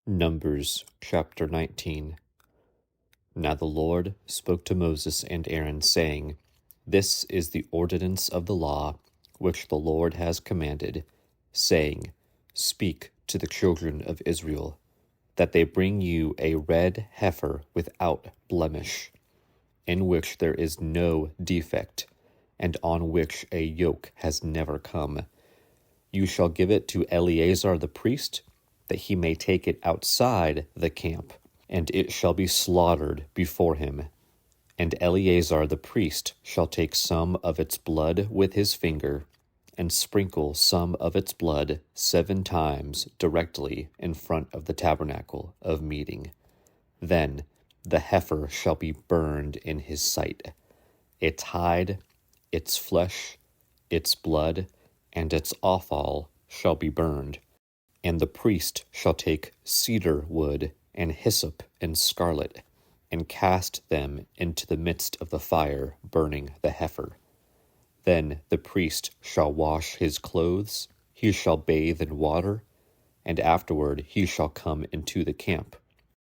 Numbers chapter 19. Now the Lord spoke to Moses and Aaron, saying, This is the ordinance of the law which the Lord has commanded, saying, Speak to the children of Israel, that they bring you a red heifer without blemish, in which there is no defect, and on which a yoke has never come. You shall give it to Eleazar the priest, that he may take it outside the camp, and it shall be slaughtered before him. And Eleazar the priest shall take some of its blood with his finger, and sprinkle some of its blood 7 times directly in front of the tabernacle of meeting. Then the heifer shall be burned in his sight. Its hide, its flesh, its blood, and its offal shall be burned. And the priest shall take cedar wood and hyssop and scarlet, and cast them into the midst of the fire, burning the heifer. Then the priest shall wash his clothes, he shall bathe in water, and afterward he shall come into the camp.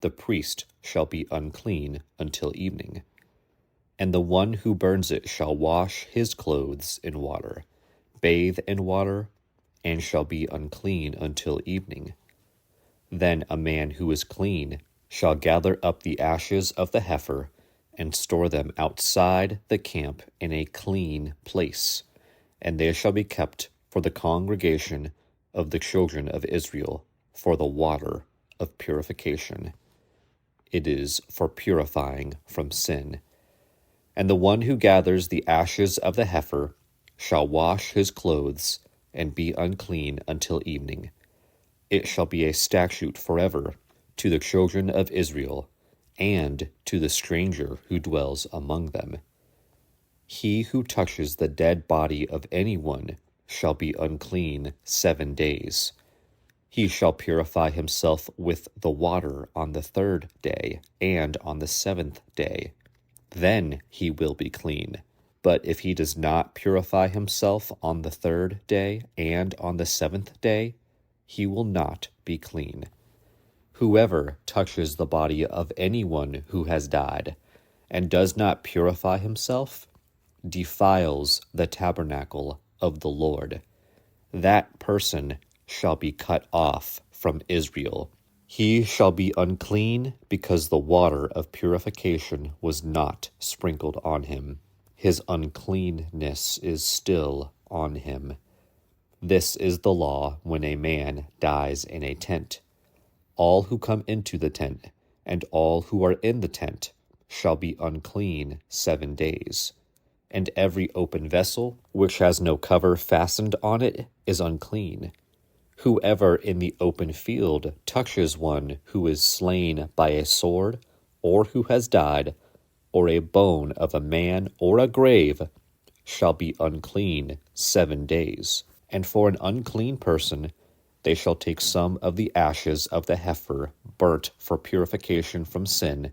The priest shall be unclean until evening. And the one who burns it shall wash his clothes in water, bathe in water, and shall be unclean until evening. Then a man who is clean shall gather up the ashes of the heifer and store them outside the camp in a clean place, and they shall be kept for the congregation of the children of Israel, for the water of purification. It is for purifying from sin. And the one who gathers the ashes of the heifer shall wash his clothes and be unclean until evening. It shall be a statute forever to the children of Israel and to the stranger who dwells among them. He who touches the dead body of anyone shall be unclean 7 days. He shall purify himself with the water on the 3rd day and on the 7th day. Then he will be clean. But if he does not purify himself on the 3rd day and on the 7th day, he will not be clean. Whoever touches the body of anyone who has died and does not purify himself defiles the tabernacle of the Lord. That person shall be cut off from Israel. He shall be unclean because the water of purification was not sprinkled on him. His uncleanness is still on him. This is the law when a man dies in a tent. All who come into the tent and all who are in the tent shall be unclean 7 days. And every open vessel which has no cover fastened on it is unclean. Whoever in the open field touches one who is slain by a sword, or who has died, or a bone of a man, or a grave, shall be unclean 7 days. And for an unclean person they shall take some of the ashes of the heifer burnt for purification from sin,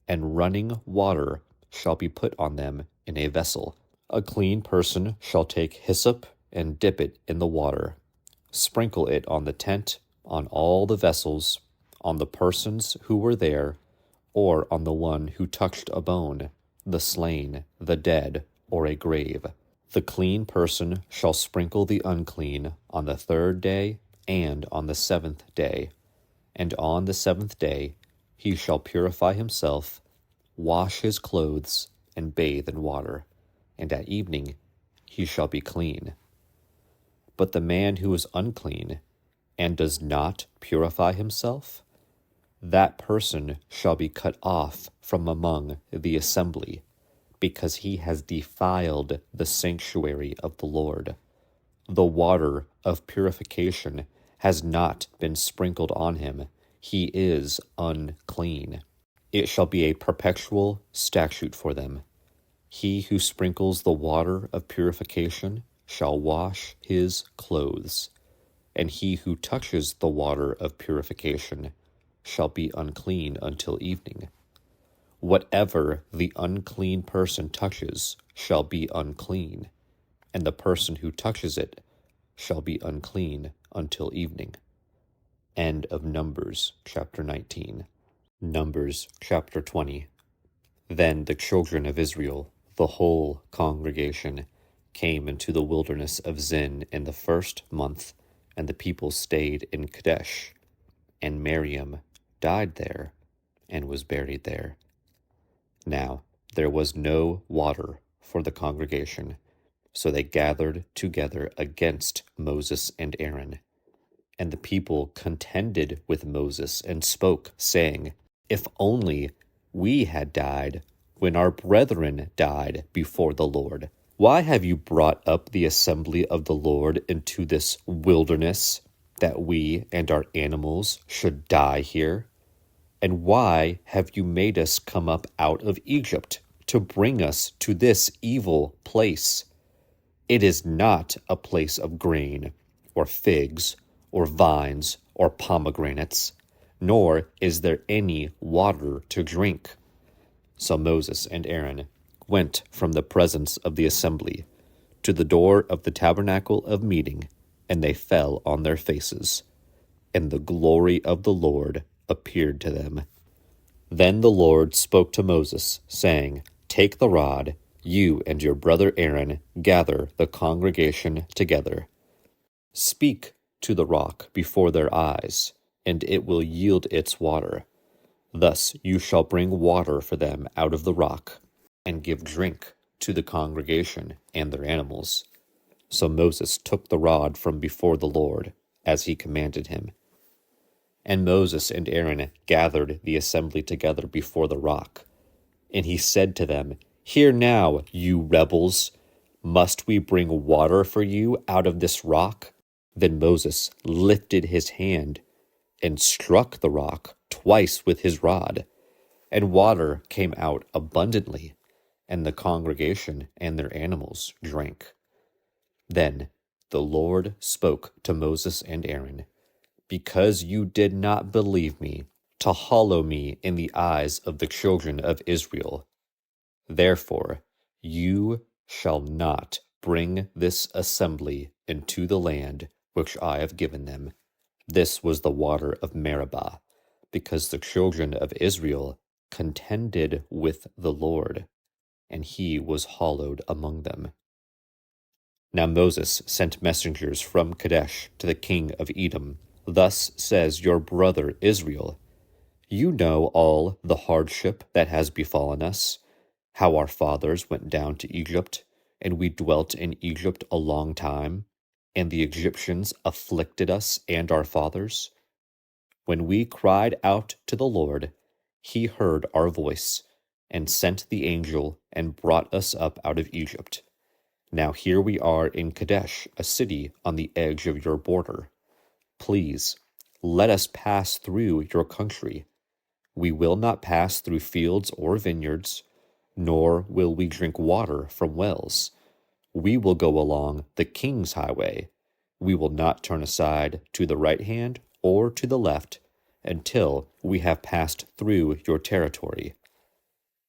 and running water shall be put on them in a vessel. A clean person shall take hyssop and dip it in the water. Sprinkle it on the tent, on all the vessels, on the persons who were there, or on the one who touched a bone, the slain, the dead, or a grave. The clean person shall sprinkle the unclean on the 3rd day and on the 7th day. And on the 7th day he shall purify himself, wash his clothes, and bathe in water, and at evening he shall be clean. But the man who is unclean and does not purify himself, that person shall be cut off from among the assembly, because he has defiled the sanctuary of the Lord. The water of purification has not been sprinkled on him. He is unclean. It shall be a perpetual statute for them. He who sprinkles the water of purification shall wash his clothes, and he who touches the water of purification shall be unclean until evening. Whatever the unclean person touches shall be unclean, and the person who touches it shall be unclean until evening. End of Numbers chapter 19. Numbers chapter 20. Then the children of Israel, the whole congregation, came into the wilderness of Zin in the 1st month, and the people stayed in Kadesh. And Miriam died there, and was buried there. Now there was no water for the congregation, so they gathered together against Moses and Aaron. And the people contended with Moses and spoke, saying, If only we had died when our brethren died before the Lord. Why have you brought up the assembly of the Lord into this wilderness, that we and our animals should die here? And why have you made us come up out of Egypt to bring us to this evil place? It is not a place of grain, or figs, or vines, or pomegranates, nor is there any water to drink. So Moses and Aaron went from the presence of the assembly to the door of the tabernacle of meeting, and they fell on their faces, and the glory of the Lord appeared to them. Then the Lord spoke to Moses, saying, Take the rod, you and your brother Aaron gather the congregation together. Speak to the rock before their eyes, and it will yield its water. Thus you shall bring water for them out of the rock, and give drink to the congregation and their animals. So Moses took the rod from before the Lord, as he commanded him. And Moses and Aaron gathered the assembly together before the rock. And he said to them, Hear now, you rebels, must we bring water for you out of this rock? Then Moses lifted his hand and struck the rock twice with his rod, and water came out abundantly, and the congregation and their animals drank. Then the Lord spoke to Moses and Aaron, Because you did not believe me, to hallow me in the eyes of the children of Israel, therefore you shall not bring this assembly into the land which I have given them. This was the water of Meribah, because the children of Israel contended with the Lord, and he was hallowed among them. Now Moses sent messengers from Kadesh to the king of Edom. Thus says your brother Israel, You know all the hardship that has befallen us, how our fathers went down to Egypt, and we dwelt in Egypt a long time, and the Egyptians afflicted us and our fathers. When we cried out to the Lord, he heard our voice, and sent the angel, and brought us up out of Egypt. Now here we are in Kadesh, a city on the edge of your border. Please, let us pass through your country. We will not pass through fields or vineyards, nor will we drink water from wells. We will go along the king's highway. We will not turn aside to the right hand or to the left until we have passed through your territory.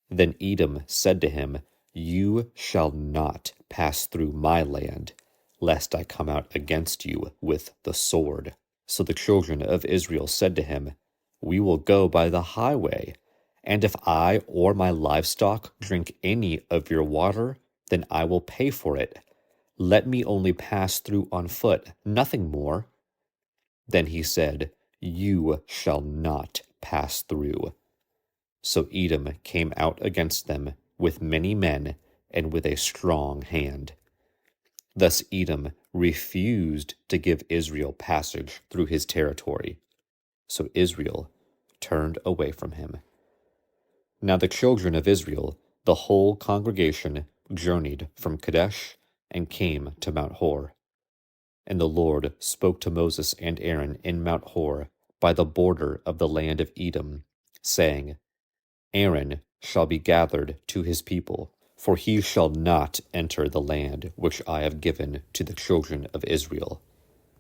Then Edom said to him, You shall not pass through my land, lest I come out against you with the sword. So the children of Israel said to him, We will go by the highway, and if I or my livestock drink any of your water, then I will pay for it. Let me only pass through on foot, nothing more. Then he said, You shall not pass through. So Edom came out against them with many men and with a strong hand. Thus Edom refused to give Israel passage through his territory. So Israel turned away from him. Now the children of Israel, the whole congregation, journeyed from Kadesh and came to Mount Hor. And the Lord spoke to Moses and Aaron in Mount Hor by the border of the land of Edom, saying, Aaron shall be gathered to his people, for he shall not enter the land which I have given to the children of Israel,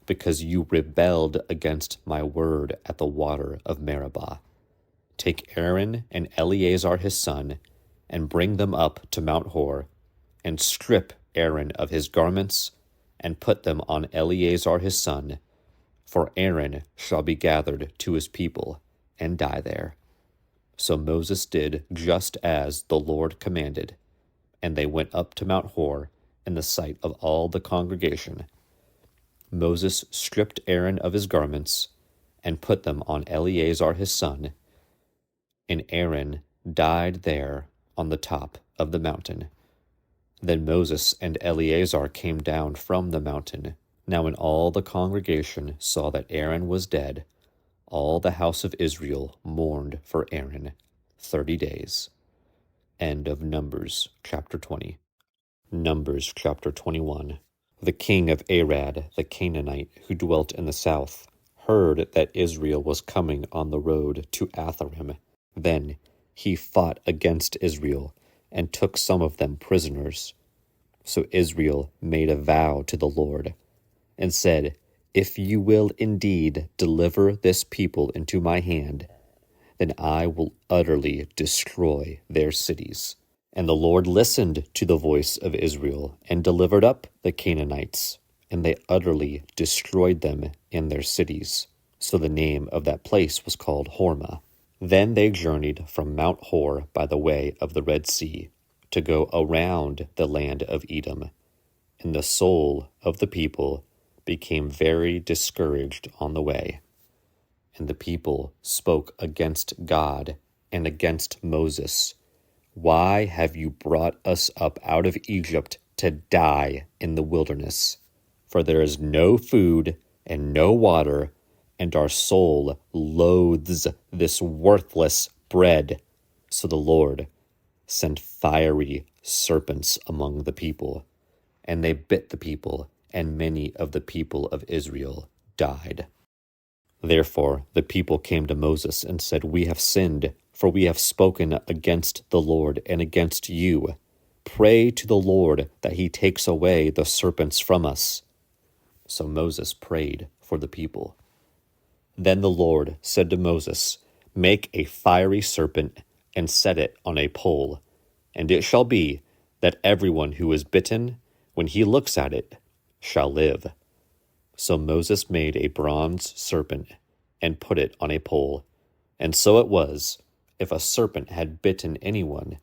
because you rebelled against my word at the water of Meribah. Take Aaron and Eleazar his son, and bring them up to Mount Hor, and strip Aaron of his garments, and put them on Eleazar his son, for Aaron shall be gathered to his people and die there. So Moses did just as the Lord commanded, and they went up to Mount Hor in the sight of all the congregation. Moses stripped Aaron of his garments and put them on Eleazar his son, and Aaron died there on the top of the mountain. Then Moses and Eleazar came down from the mountain. Now when all the congregation saw that Aaron was dead, all the house of Israel mourned for Aaron 30 days. End of Numbers chapter 20. Numbers chapter 21. The king of Arad, the Canaanite, who dwelt in the south, heard that Israel was coming on the road to Atharim. Then he fought against Israel and took some of them prisoners. So Israel made a vow to the Lord and said, "If you will indeed deliver this people into my hand, then I will utterly destroy their cities." And the Lord listened to the voice of Israel and delivered up the Canaanites, and they utterly destroyed them in their cities. So the name of that place was called Hormah. Then they journeyed from Mount Hor by the way of the Red Sea to go around the land of Edom. And the soul of the people became very discouraged on the way. And the people spoke against God and against Moses. "Why have you brought us up out of Egypt to die in the wilderness? For there is no food and no water, and our soul loathes this worthless bread." So the Lord sent fiery serpents among the people, and they bit the people, and many of the people of Israel died. Therefore the people came to Moses and said, "We have sinned, for we have spoken against the Lord and against you. Pray to the Lord that he takes away the serpents from us." So Moses prayed for the people. Then the Lord said to Moses, "Make a fiery serpent and set it on a pole, and it shall be that everyone who is bitten, when he looks at it, shall live." So Moses made a bronze serpent and put it on a pole. And so it was, if a serpent had bitten anyone,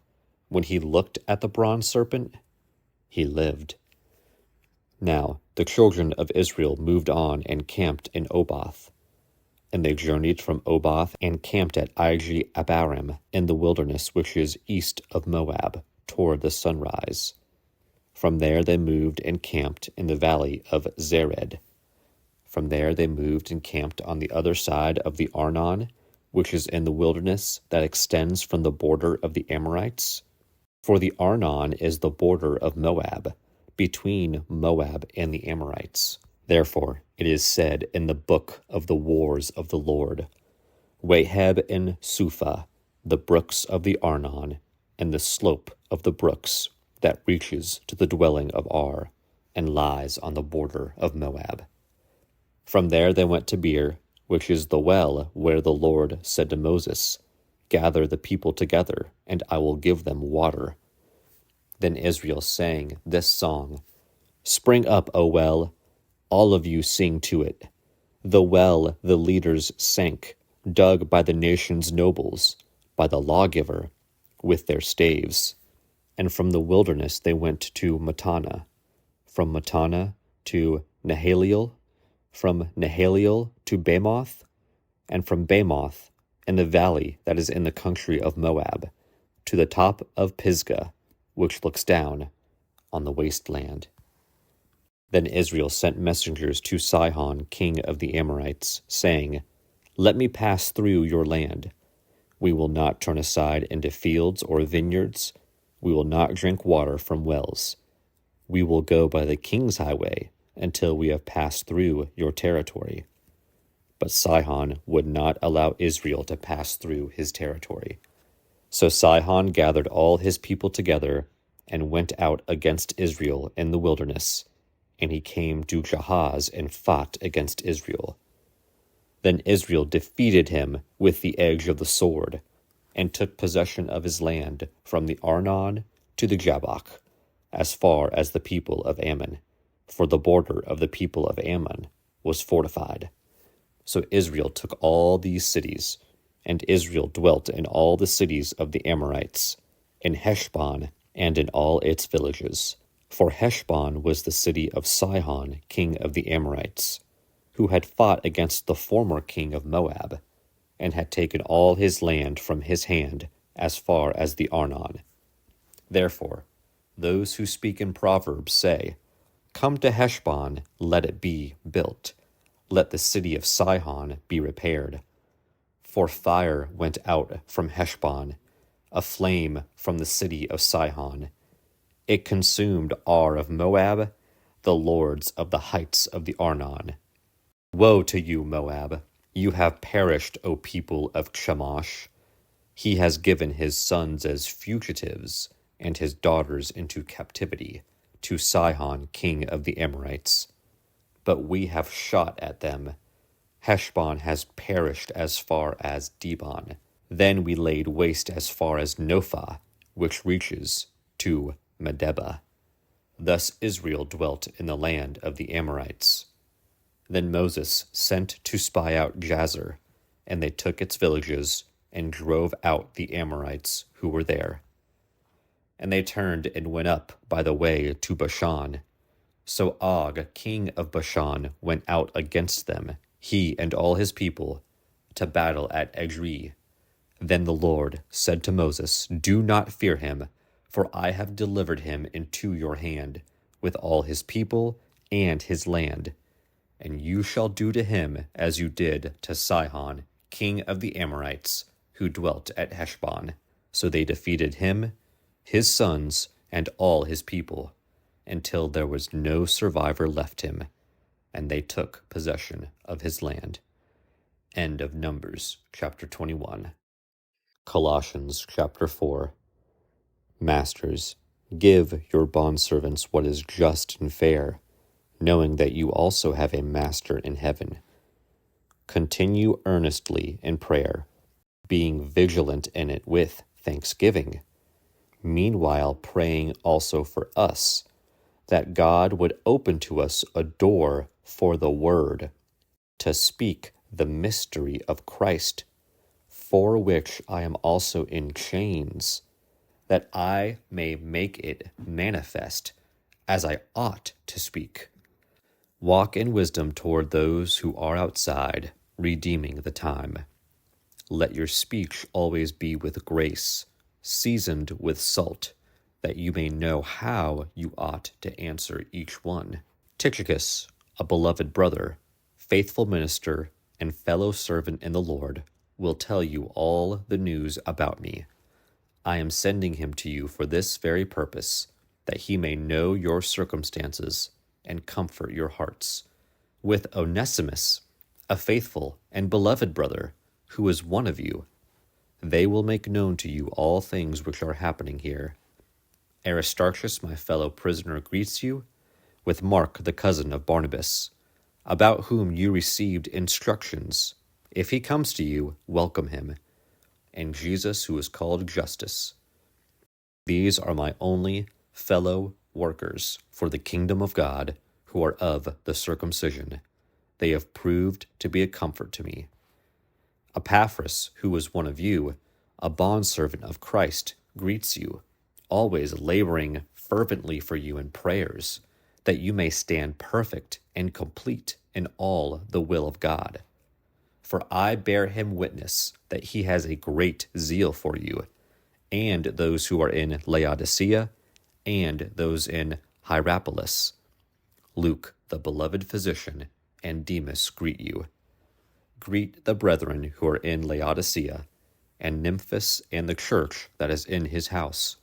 when he looked at the bronze serpent, he lived. Now the children of Israel moved on and camped in Oboth. And they journeyed from Oboth and camped at Iji-Abarim in the wilderness which is east of Moab, toward the sunrise. From there they moved and camped in the valley of Zered. From there they moved and camped on the other side of the Arnon, which is in the wilderness that extends from the border of the Amorites. For the Arnon is the border of Moab, between Moab and the Amorites. Therefore it is said in the book of the wars of the Lord, "Waheb and Suphah, the brooks of the Arnon, and the slope of the brooks that reaches to the dwelling of Ar, and lies on the border of Moab." From there they went to Beer, which is the well where the Lord said to Moses, "Gather the people together, and I will give them water." Then Israel sang this song, "Spring up, O well, all of you sing to it. The well the leaders sank, dug by the nation's nobles, by the lawgiver, with their staves." And from the wilderness they went to Mattanah, from Mattanah to Nahaliel, from Nahaliel to Bamoth, and from Bamoth, in the valley that is in the country of Moab, to the top of Pisgah, which looks down on the wasteland. Then Israel sent messengers to Sihon, king of the Amorites, saying, "Let me pass through your land. We will not turn aside into fields or vineyards. We will not drink water from wells. We will go by the king's highway until we have passed through your territory." But Sihon would not allow Israel to pass through his territory. So Sihon gathered all his people together and went out against Israel in the wilderness, and he came to Jahaz and fought against Israel. Then Israel defeated him with the edge of the sword, and took possession of his land from the Arnon to the Jabbok, as far as the people of Ammon, for the border of the people of Ammon was fortified. So Israel took all these cities, and Israel dwelt in all the cities of the Amorites, in Heshbon, and in all its villages. For Heshbon was the city of Sihon, king of the Amorites, who had fought against the former king of Moab, and had taken all his land from his hand as far as the Arnon. Therefore, those who speak in Proverbs say, "Come to Heshbon, let it be built. Let the city of Sihon be repaired. For fire went out from Heshbon, a flame from the city of Sihon. It consumed Ar of Moab, the lords of the heights of the Arnon. Woe to you, Moab! You have perished, O people of Chemosh. He has given his sons as fugitives, and his daughters into captivity, to Sihon, king of the Amorites. But we have shot at them. Heshbon has perished as far as Dibon. Then we laid waste as far as Nophah, which reaches to Medeba. Thus Israel dwelt in the land of the Amorites. Then Moses sent to spy out Jazer, and they took its villages and drove out the Amorites who were there. And they turned and went up by the way to Bashan. So Og, king of Bashan, went out against them, he and all his people, to battle at Edrei. Then the Lord said to Moses, "Do not fear him, for I have delivered him into your hand, with all his people and his land. And you shall do to him as you did to Sihon, king of the Amorites, who dwelt at Heshbon." So they defeated him, his sons, and all his people, until there was no survivor left him, and they took possession of his land. End of Numbers, chapter 21. Colossians, chapter 4. Masters, give your bondservants what is just and fair, knowing that you also have a master in heaven. Continue earnestly in prayer, being vigilant in it with thanksgiving. Meanwhile, praying also for us, that God would open to us a door for the word, to speak the mystery of Christ, for which I am also in chains, that I may make it manifest as I ought to speak. Walk in wisdom toward those who are outside, redeeming the time. Let your speech always be with grace, seasoned with salt, that you may know how you ought to answer each one. Tychicus, a beloved brother, faithful minister, and fellow servant in the Lord, will tell you all the news about me. I am sending him to you for this very purpose, that he may know your circumstances and comfort your hearts. With Onesimus, a faithful and beloved brother, who is one of you, they will make known to you all things which are happening here. Aristarchus, my fellow prisoner, greets you, with Mark, the cousin of Barnabas, about whom you received instructions. If he comes to you, welcome him, and Jesus, who is called Justus. These are my only fellow workers for the kingdom of God, who are of the circumcision. They have proved to be a comfort to me. Epaphras, who is one of you, a bondservant of Christ, greets you, always laboring fervently for you in prayers, that you may stand perfect and complete in all the will of God. For I bear him witness that he has a great zeal for you, and those who are in Laodicea, and those in Hierapolis. Luke, the beloved physician, and Demas greet you. Greet the brethren who are in Laodicea, and Nymphas and the church that is in his house.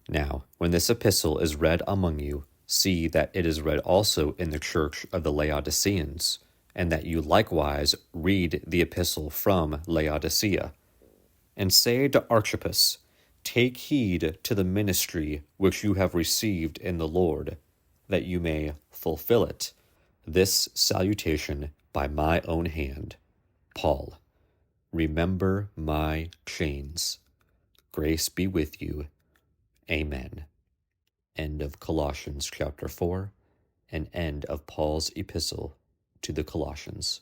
Now, when this epistle is read among you, see that it is read also in the church of the Laodiceans, and that you likewise read the epistle from Laodicea. And say to Archippus, take heed to the ministry which you have received in the Lord, that you may fulfill it. This salutation by my own hand. Paul. Remember my chains. Grace be with you. Amen. End of Colossians chapter 4, and end of Paul's epistle to the Colossians.